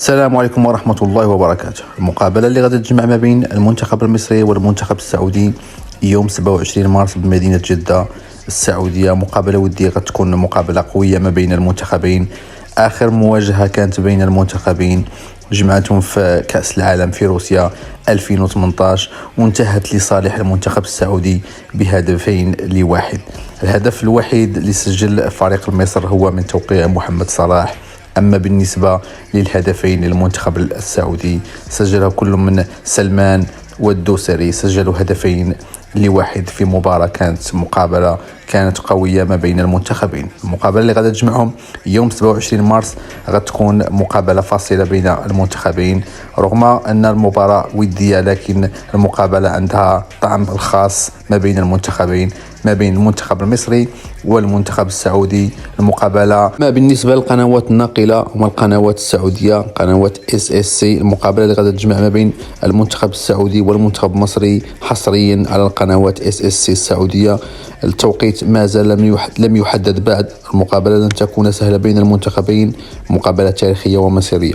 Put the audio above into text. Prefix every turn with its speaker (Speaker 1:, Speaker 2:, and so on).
Speaker 1: السلام عليكم ورحمة الله وبركاته. المقابلة اللي غادي تجمع ما بين المنتخب المصري والمنتخب السعودي يوم 27 مارس بمدينة جدة السعودية. مقابلة ودية غتكون مقابلة قوية ما بين المنتخبين. آخر مواجهة كانت بين المنتخبين جمعتهم في كأس العالم في روسيا 2018 وانتهت لصالح المنتخب السعودي ب2-1. الهدف الوحيد اللي سجل فريق مصر هو من توقيع محمد صلاح. أما بالنسبة للهدفين للمنتخب السعودي سجل كل من سلمان والدوسري، سجلوا 2-1 في مباراة كانت قوية ما بين المنتخبين. المقابلة اللي غادي تجمعهم يوم 27 مارس غتكون مقابلة فاصلة بين المنتخبين، رغم أن المباراة ودية لكن المقابلة عندها طعم الخاص ما بين المنتخبين، ما بين المنتخب المصري والمنتخب السعودي. المقابلة ما بالنسبة للقنوات الناقلة هما القنوات السعودية، قنوات SSC. المقابلة اللي غادي تجمع ما بين المنتخب السعودي والمنتخب المصري حصريا على القنوات SSC السعودية. التوقيت ما زال لم يحدد بعد. المقابلة لن تكون سهلة بين المنتخبين، مقابلة تاريخية ومصيرية.